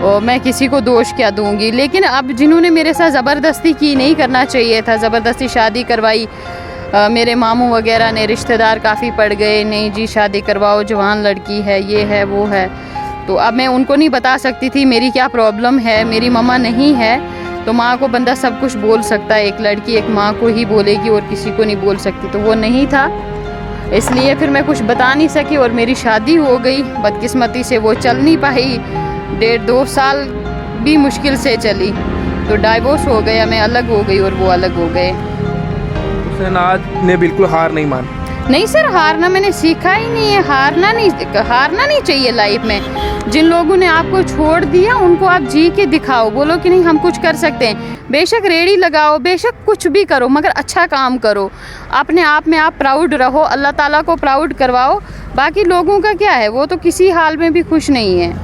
और मैं किसी को दोष क्या दूंगी। लेकिन अब जिन्होंने मेरे साथ ज़बरदस्ती की, नहीं करना चाहिए था, ज़बरदस्ती शादी करवाई, मेरे मामू वगैरह ने, रिश्तेदार काफ़ी पड़ गए, नहीं जी शादी करवाओ, जवान लड़की है, ये है वो है। तो अब मैं उनको नहीं बता सकती थी मेरी क्या प्रॉब्लम है। मेरी मम्मा नहीं है तो माँ को बंदा सब कुछ बोल सकता है, एक लड़की एक माँ को ही बोलेगी और किसी को नहीं बोल सकती, तो वो नहीं था, इसलिए फिर मैं कुछ बता नहीं सकी और मेरी शादी हो गई। बदकिस्मती से वो चल नहीं पाई, 1.5-2 साल भी मुश्किल से चली, तो डाइवोर्स हो गया, मैं अलग हो गई और वो अलग हो गए। शहनाज ने बिल्कुल हार नहीं मानी? नहीं सर, हारना मैंने सीखा ही नहीं है, हारना नहीं चाहिए लाइफ में। जिन लोगों ने आपको छोड़ दिया उनको आप जी के दिखाओ, बोलो कि नहीं हम कुछ कर सकते हैं। बेशक रेड़ी लगाओ, बेशक कुछ भी करो, मगर अच्छा काम करो, अपने आप में आप प्राउड रहो, अल्लाह ताला को प्राउड करवाओ। बाकी लोगों का क्या है, वो तो किसी हाल में भी खुश नहीं है।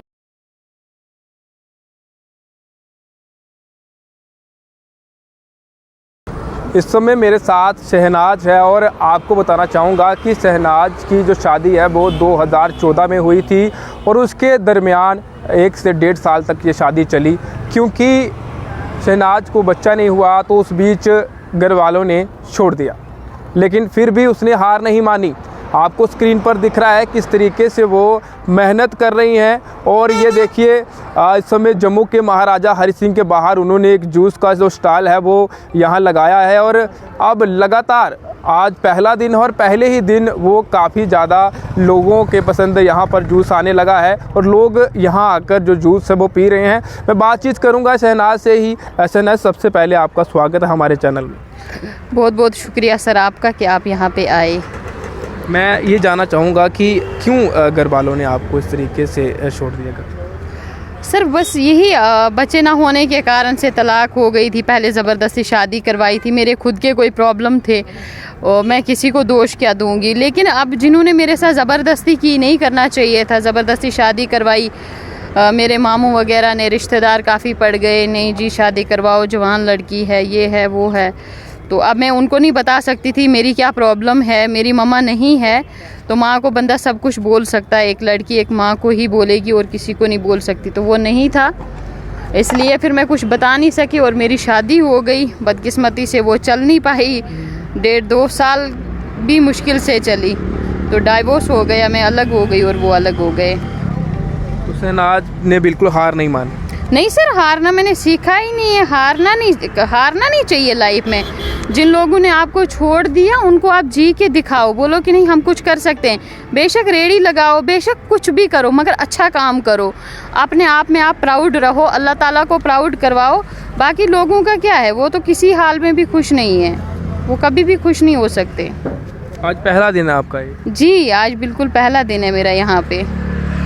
इस समय मेरे साथ शहनाज है और आपको बताना चाहूँगा कि शहनाज की जो शादी है वो 2014 में हुई थी और उसके दरमियान 1 से 1.5 साल तक ये शादी चली, क्योंकि शहनाज को बच्चा नहीं हुआ तो उस बीच घर वालों ने छोड़ दिया। लेकिन फिर भी उसने हार नहीं मानी। आपको स्क्रीन पर दिख रहा है किस तरीके से वो मेहनत कर रही हैं। और ये देखिए इस समय जम्मू के महाराजा हरि सिंह के बाहर उन्होंने एक जूस का जो स्टॉल है वो यहाँ लगाया है और अब लगातार आज पहला दिन और पहले ही दिन वो काफ़ी ज़्यादा लोगों के पसंद यहाँ पर जूस आने लगा है और लोग यहाँ आकर जो जूस है वो पी रहे हैं। मैं बातचीत करूँगा शहनाज से ही। शहनाज, सबसे पहले आपका स्वागत है हमारे चैनल में। बहुत बहुत शुक्रिया सर आपका कि आप यहाँ पे आए। मैं ये जानना चाहूँगा कि क्यों घर वालों ने आपको इस तरीके से छोड़ दिया? सर बस यही बच्चे ना होने के कारण से तलाक हो गई थी। पहले ज़बरदस्ती शादी करवाई थी, मेरे खुद के कोई प्रॉब्लम थे और मैं किसी को दोष क्या दूंगी। लेकिन अब जिन्होंने मेरे साथ ज़बरदस्ती की, नहीं करना चाहिए था, ज़बरदस्ती शादी करवाई, मेरे मामू वगैरह ने, रिश्तेदार काफ़ी पड़ गए, नहीं जी शादी करवाओ, जवान लड़की है, ये है वो है। तो अब मैं उनको नहीं बता सकती थी मेरी क्या प्रॉब्लम है। मेरी मम्मा नहीं है तो माँ को बंदा सब कुछ बोल सकता है, एक लड़की एक माँ को ही बोलेगी और किसी को नहीं बोल सकती, तो वो नहीं था, इसलिए फिर मैं कुछ बता नहीं सकी और मेरी शादी हो गई। बदकिस्मती से वो चल नहीं पाई, 1.5-2 साल भी मुश्किल से चली, तो डाइवोर्स हो गया, मैं अलग हो गई और वो अलग हो गए। तो शहनाज ने बिल्कुल हार नहीं मानी? नहीं सर, हारना मैंने सीखा ही नहीं है, हारना नहीं चाहिए लाइफ में। जिन लोगों ने आपको छोड़ दिया उनको आप जी के दिखाओ, बोलो कि नहीं हम कुछ कर सकते हैं। बेशक रेड़ी लगाओ, बेशक कुछ भी करो, मगर अच्छा काम करो, अपने आप में आप प्राउड रहो, अल्लाह ताला को प्राउड करवाओ। बाकी लोगों का क्या है, वो तो किसी हाल में भी खुश नहीं है, वो कभी भी खुश नहीं हो सकते। आज पहला दिन है आपका ये? जी, आज बिल्कुल पहला दिन है मेरा यहाँ पे।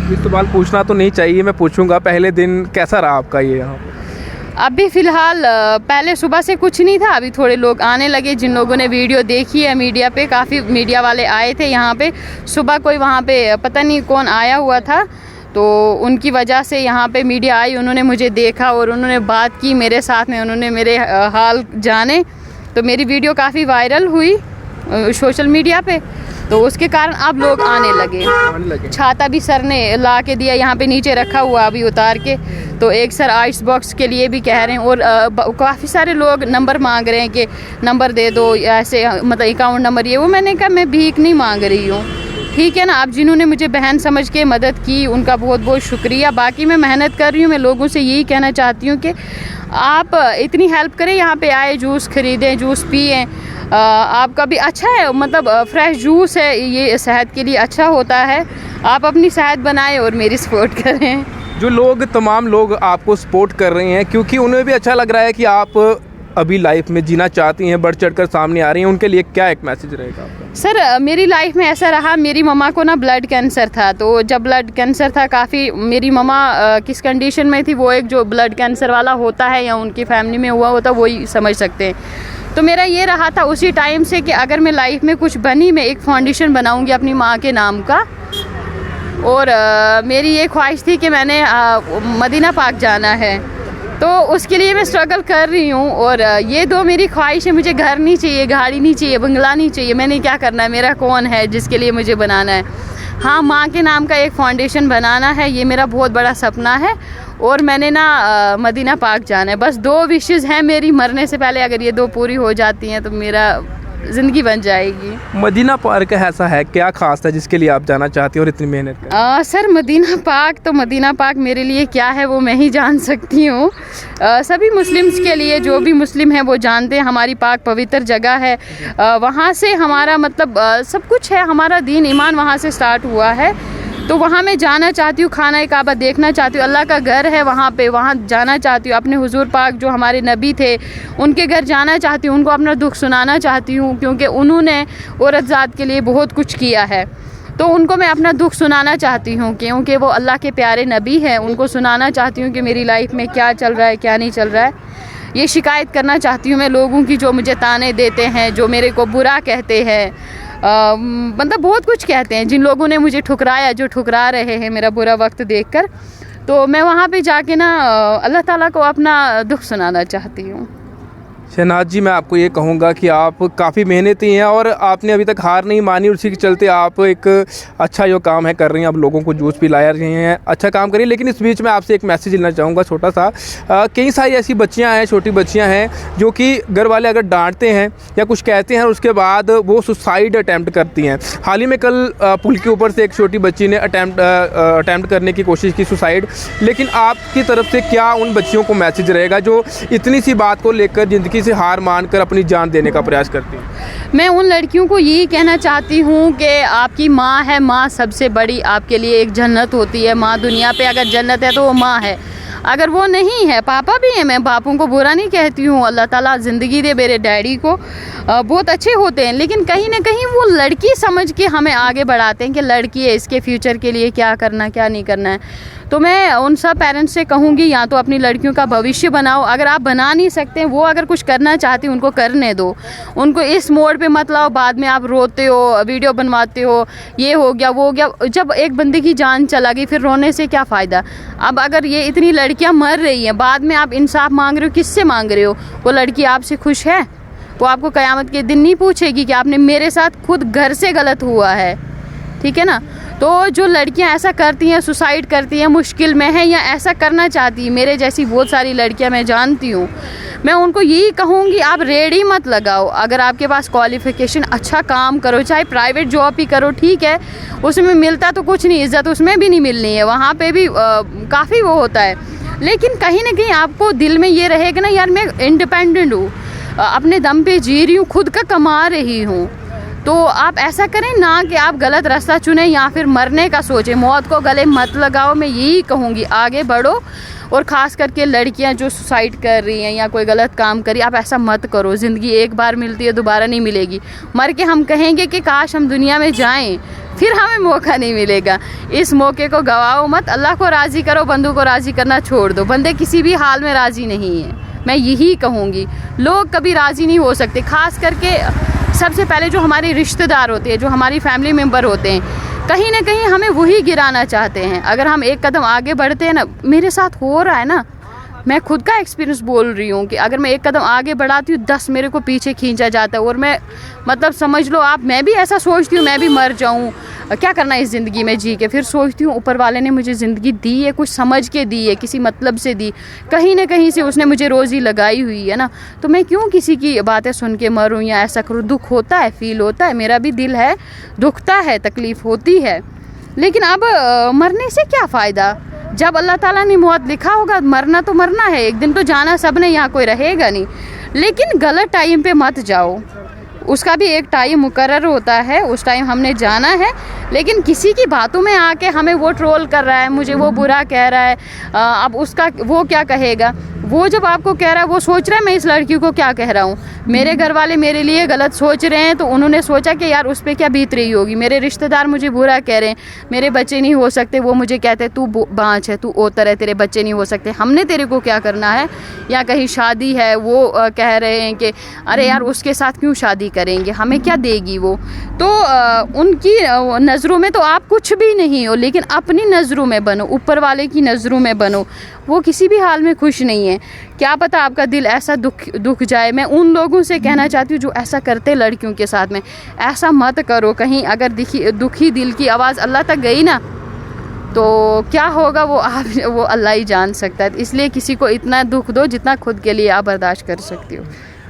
ये सवाल पूछना तो नहीं चाहिए, मैं पूछूंगा, पहले दिन कैसा रहा आपका ये यहाँ पे? अभी फ़िलहाल पहले सुबह से कुछ नहीं था, अभी थोड़े लोग आने लगे। जिन लोगों ने वीडियो देखी है मीडिया पे, काफ़ी मीडिया वाले आए थे यहाँ पे सुबह। कोई वहाँ पे पता नहीं कौन आया हुआ था, तो उनकी वजह से यहाँ पे मीडिया आई, उन्होंने मुझे देखा और उन्होंने बात की मेरे साथ में, उन्होंने मेरे हाल जाने, तो मेरी वीडियो काफ़ी वायरल हुई सोशल मीडिया पे, तो उसके कारण अब लोग आने लगे। छाता भी सर ने ला के दिया, यहाँ पे नीचे रखा हुआ अभी उतार के, तो एक सर आइस बॉक्स के लिए भी कह रहे हैं और काफ़ी सारे लोग नंबर मांग रहे हैं कि नंबर दे दो, ऐसे मतलब अकाउंट नंबर ये वो। मैंने कहा मैं भीख नहीं मांग रही हूँ, ठीक है ना। आप जिन्होंने मुझे बहन समझ के मदद की उनका बहुत बहुत शुक्रिया। बाकी मैं मेहनत कर रही हूँ, मैं लोगों से यही कहना चाहती हूँ कि आप इतनी हेल्प करें, यहाँ पे आए, जूस ख़रीदें, जूस पिएँ। आपका भी अच्छा है, मतलब फ्रेश जूस है, ये सेहत के लिए अच्छा होता है। आप अपनी सेहत बनाएं और मेरी सपोर्ट करें। जो लोग, तमाम लोग आपको सपोर्ट कर रहे हैं क्योंकि उन्हें भी अच्छा लग रहा है कि आप अभी लाइफ में जीना चाहती हैं, बढ़ चढ़कर सामने आ रही हैं, उनके लिए क्या एक मैसेज रहेगा आपका? सर मेरी लाइफ में ऐसा रहा, मेरी मम्मा को ना ब्लड कैंसर था, तो जब ब्लड कैंसर था काफ़ी, मेरी मम्मा किस कंडीशन में थी, वो एक जो ब्लड कैंसर वाला होता है या उनकी फैमिली में हुआ होता वही समझ सकते हैं। तो मेरा ये रहा था उसी टाइम से कि अगर मैं लाइफ में कुछ बनी, मैं एक फाउंडेशन बनाऊंगी अपनी माँ के नाम का। और मेरी ये ख्वाहिश थी कि मैंने मदीना पाक जाना है, तो उसके लिए मैं स्ट्रगल कर रही हूँ। और ये दो मेरी ख्वाहिश है, मुझे घर नहीं चाहिए, गाड़ी नहीं चाहिए, बंगला नहीं चाहिए। मैंने क्या करना है, मेरा कौन है जिसके लिए मुझे बनाना है। हाँ, माँ के नाम का एक फाउंडेशन बनाना है, ये मेरा बहुत बड़ा सपना है। और मैंने ना मदीना पाक जाना है। बस 2 विशेस हैं मेरी मरने से पहले, अगर ये 2 पूरी हो जाती हैं तो मेरा ज़िंदगी बन जाएगी। मदीना पाक ऐसा है क्या खास है जिसके लिए आप जाना चाहती हो और इतनी मेहनत कर? सर मदीना पाक मेरे लिए क्या है वो मैं ही जान सकती हूँ। सभी मुस्लिम्स के लिए, जो भी मुस्लिम हैं वो जानते हैं हमारी पाक पवित्र जगह है। वहाँ से हमारा मतलब सब कुछ है, हमारा दीन ईमान वहाँ से स्टार्ट हुआ है। तो वहाँ मैं जाना चाहती हूँ, खाना काबा देखना चाहती हूँ, अल्लाह का घर है वहाँ पे, वहाँ जाना चाहती हूँ। अपने हुजूर पाक जो हमारे नबी थे उनके घर जाना चाहती हूँ, उनको अपना दुख सुनाना चाहती हूँ, क्योंकि उन्होंने औरत ज़ात के लिए बहुत कुछ किया है। तो उनको मैं अपना दुख सुनाना चाहती हूँ, क्योंकि वो अल्लाह के प्यारे नबी हैं। उनको सुनाना चाहती हूँ कि मेरी लाइफ में क्या चल रहा है, क्या नहीं चल रहा है। ये शिकायत करना चाहती हूँ मैं लोगों की, जो मुझे ताने देते हैं, जो मेरे को बुरा कहते हैं, मतलब बहुत कुछ कहते हैं। जिन लोगों ने मुझे ठुकराया, जो ठुकरा रहे हैं मेरा बुरा वक्त देखकर, तो मैं वहाँ पे जाके ना अल्लाह ताला को अपना दुख सुनाना चाहती हूँ। शहनाज जी, मैं आपको ये कहूँगा कि आप काफ़ी मेहनती हैं और आपने अभी तक हार नहीं मानी, उसी के चलते आप एक अच्छा जो काम है कर रही हैं, आप लोगों को जूस पिला रही हैं, अच्छा काम करिए। लेकिन इस बीच में आपसे एक मैसेज लेना चाहूँगा छोटा सा। कई सारी ऐसी बच्चियाँ हैं, छोटी बच्चियाँ हैं जो कि घर वाले अगर डांटते हैं या कुछ कहते हैं, उसके बाद वो सुसाइड अटैम्प्ट करती हैं। हाल ही में कल पुल के ऊपर से एक छोटी बच्ची ने अटैम्प्ट करने की कोशिश की, सुसाइड। लेकिन आपकी तरफ से क्या उन बच्चियों को मैसेज रहेगा जो इतनी सी बात को लेकर ज़िंदगी से हार मानकर अपनी जान देने का प्रयास करती हैं? मैं उन लड़कियों को यही कहना चाहती हूँ कि आपकी माँ है, माँ सबसे बड़ी आपके लिए एक जन्नत होती है। माँ दुनिया पे अगर जन्नत है तो वो माँ है, अगर वो नहीं है, पापा भी हैं, मैं पापों को बुरा नहीं कहती हूँ, अल्लाह ताला ज़िंदगी दे मेरे डैडी को, बहुत अच्छे होते हैं। लेकिन कहीं ना कहीं वो लड़की समझ के हमें आगे बढ़ाते हैं कि लड़की है, इसके फ्यूचर के लिए क्या करना क्या नहीं करना है। तो मैं उन सब पेरेंट्स से कहूँगी, या तो अपनी लड़कियों का भविष्य बनाओ, अगर आप बना नहीं सकते, वो अगर कुछ करना चाहती उनको करने दो, उनको इस मोड़ पे मत लाओ। बाद में आप रोते हो, वीडियो बनवाते हो, ये हो गया वो हो गया। जब एक बंदे की जान चला गई फिर रोने से क्या फ़ायदा। अब अगर ये इतनी लड़कियां मर रही हैं, बाद में आप इंसाफ मांग रहे हो, किससे मांग रहे हो? वो लड़की आपसे खुश है? वो आपको क़यामत के दिन नहीं पूछेगी कि आपने मेरे साथ खुद घर से गलत हुआ है, ठीक है ना। तो जो लड़कियां ऐसा करती हैं, सुसाइड करती हैं, मुश्किल में हैं या ऐसा करना चाहती हैं, मेरे जैसी बहुत सारी लड़कियां मैं जानती हूँ, मैं उनको यही कहूँगी आप रेडी मत लगाओ। अगर आपके पास क्वालिफ़िकेशन, अच्छा काम करो, चाहे प्राइवेट जॉब ही करो, ठीक है, उसमें मिलता तो कुछ नहीं, इज़्ज़त उसमें भी नहीं मिलनी है, वहाँ पे भी काफ़ी वो होता है। लेकिन कहीं ना कहीं आपको दिल में ये रहेगा ना, यार मैं इंडिपेंडेंट हूँ, अपने दम पे जी रही हूँ, खुद का कमा रही हूँ। तो आप ऐसा करें ना कि आप गलत रास्ता चुनें या फिर मरने का सोचें, मौत को गले मत लगाओ। मैं यही कहूँगी, आगे बढ़ो। और ख़ास करके लड़कियां जो सुसाइड कर रही हैं या कोई गलत काम करी, आप ऐसा मत करो। ज़िंदगी एक बार मिलती है, दोबारा नहीं मिलेगी। मर के हम कहेंगे कि काश हम दुनिया में जाएं, फिर हमें मौका नहीं मिलेगा। इस मौके को गवाओ मत, अल्लाह को राज़ी करो, बंदों को राज़ी करना छोड़ दो। बंदे किसी भी हाल में राज़ी नहीं हैं, मैं यही कहूँगी। लोग कभी राज़ी नहीं हो सकते, ख़ास करके सबसे पहले जो हमारे रिश्तेदार होते हैं, जो हमारी फैमिली मेम्बर होते हैं, कहीं ना कहीं हमें वही गिराना चाहते हैं। अगर हम एक कदम आगे बढ़ते हैं ना, मेरे साथ हो रहा है ना, मैं खुद का एक्सपीरियंस बोल रही हूँ कि अगर मैं एक कदम आगे बढ़ाती हूँ, 10 मेरे को पीछे खींचा जाता है। और मैं मतलब समझ लो आप, मैं भी ऐसा सोचती हूँ मैं भी मर जाऊँ, क्या करना इस ज़िंदगी में जी के। फिर सोचती हूँ ऊपर वाले ने मुझे ज़िंदगी दी है, कुछ समझ के दी है, किसी मतलब से दी, कहीं ना कहीं से उसने मुझे रोज़ी लगाई हुई है ना, तो मैं क्यों किसी की बातें सुन के मरूँ या ऐसा करूँ। दुख होता है, फील होता है, मेरा भी दिल है, दुखता है, तकलीफ़ होती है। लेकिन अब मरने से क्या फ़ायदा, जब अल्लाह ताला ने मौत लिखा होगा, मरना तो मरना है, एक दिन तो जाना सब ने, यहाँ कोई रहेगा नहीं। लेकिन गलत टाइम पे मत जाओ, उसका भी एक टाइम मुकर्रर होता है, उस टाइम हमने जाना है। लेकिन किसी की बातों में आके हमें वो ट्रोल कर रहा है, मुझे वो बुरा कह रहा है, अब उसका वो क्या कहेगा। वो जब आपको कह रहा है, वो सोच रहा है मैं इस लड़की को क्या कह रहा हूँ। मेरे घर वाले मेरे लिए गलत सोच रहे हैं, तो उन्होंने सोचा कि यार उस पर क्या बीत रही होगी। मेरे रिश्तेदार मुझे बुरा कह रहे हैं, मेरे बच्चे नहीं हो सकते, वो मुझे कहते हैं तू बाँझ है, तू ओतर है, तेरे बच्चे नहीं हो सकते, हमने तेरे को क्या करना है। या कहीं शादी है, वो कह रहे हैं कि अरे यार उसके साथ क्यों शादी करेंगे, हमें क्या देगी वो। तो उनकी नज़रों में तो आप कुछ भी नहीं हो, लेकिन अपनी नज़रों में बनो, ऊपर वाले की नज़रों में बनो। वो किसी भी हाल में खुश नहीं है, क्या पता आपका दिल ऐसा दुख जाए। मैं उन लोगों से कहना चाहती हूँ जो ऐसा करते लड़कियों के साथ में, ऐसा मत करो। कहीं अगर दुखी दिल की आवाज़ अल्लाह तक गई ना, तो क्या होगा वो अल्लाह ही जान सकता है। इसलिए किसी को इतना दुख दो जितना खुद के लिए आप बर्दाश्त कर सकती हो।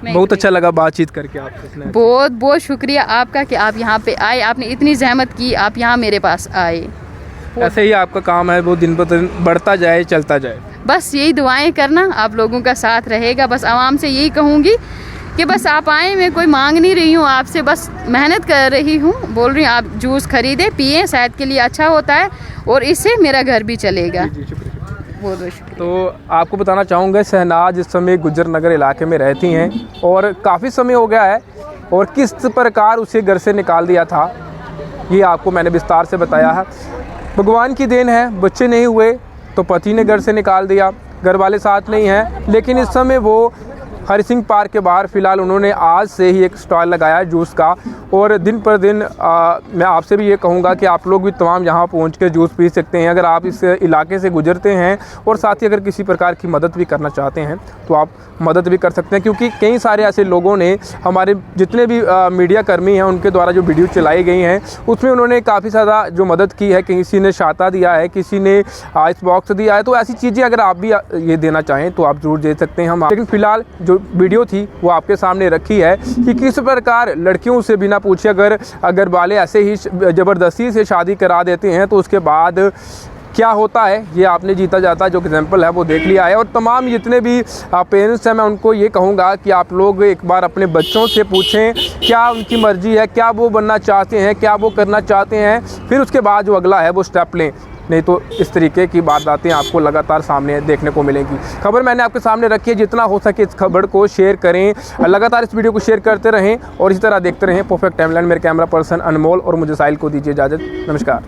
बहुत अच्छा लगा बातचीत करके आपसे। बहुत बहुत शुक्रिया आपका कि आप यहाँ पे आए, आपने इतनी जहमत की, आप यहाँ मेरे पास आए। ऐसे ही आपका काम है, वो दिन ब दिन बढ़ता जाए, चलता जाए। बस यही दुआएं करना, आप लोगों का साथ रहेगा। बस आवाम से यही कहूँगी कि बस आप आए, मैं कोई मांग नहीं रही हूँ आपसे, बस मेहनत कर रही हूँ, बोल रही हूँ आप जूस खरीदें, पिए, सेहत के लिए अच्छा होता है और इससे मेरा घर भी चलेगा। बहुत बहुत शुक्रिया। तो आपको बताना चाहूँगा, शहनाज इस समय गुजर नगर इलाके में रहती हैं और काफ़ी समय हो गया है, और किस प्रकार उसे घर से निकाल दिया था ये आपको मैंने विस्तार से बताया है। भगवान की देन है, बच्चे नहीं हुए तो पति ने घर से निकाल दिया, घर वाले साथ नहीं हैं, लेकिन इस समय वो हरि सिंह पार्क के बाहर फ़िलहाल उन्होंने आज से ही एक स्टॉल लगाया है जूस का। और दिन पर दिन मैं आपसे भी ये कहूँगा कि आप लोग भी तमाम यहाँ पहुँच के जूस पी सकते हैं। अगर आप इस इलाके से गुजरते हैं और साथ ही अगर किसी प्रकार की मदद भी करना चाहते हैं तो आप मदद भी कर सकते हैं, क्योंकि कई सारे ऐसे लोगों ने, हमारे जितने भी मीडिया कर्मी हैं उनके द्वारा जो वीडियो चलाई गई हैं उसमें उन्होंने काफ़ी ज़्यादा जो मदद की है। किसी ने छाता दिया है, किसी ने आइस बॉक्स दिया है। तो ऐसी चीज़ें अगर आप भी ये देना चाहें तो आप ज़रूर दे सकते हैं। हम लेकिन फ़िलहाल जो वीडियो थी वो आपके सामने रखी है कि किस प्रकार लड़कियों से बिना पूछे अगर वाले ऐसे ही ज़बरदस्ती से शादी करा देते हैं तो उसके बाद क्या होता है, ये आपने जीता जाता जो एग्जाम्पल है वो देख लिया है। और तमाम जितने भी पेरेंट्स हैं मैं उनको ये कहूँगा कि आप लोग एक बार अपने बच्चों से पूछें क्या उनकी मर्ज़ी है, क्या वो बनना चाहते हैं, क्या वो करना चाहते हैं, फिर उसके बाद जो अगला है वो स्टेप लें। नहीं तो इस तरीके की बातें आपको लगातार सामने देखने को मिलेंगी। खबर मैंने आपके सामने रखी है, जितना हो सके इस खबर को शेयर करें, लगातार इस वीडियो को शेयर करते रहें और इसी तरह देखते रहें परफेक्ट टाइमलाइन। मेरे कैमरा पर्सन अनमोल और मुझे साहिल को दीजिए इजाज़त। नमस्कार।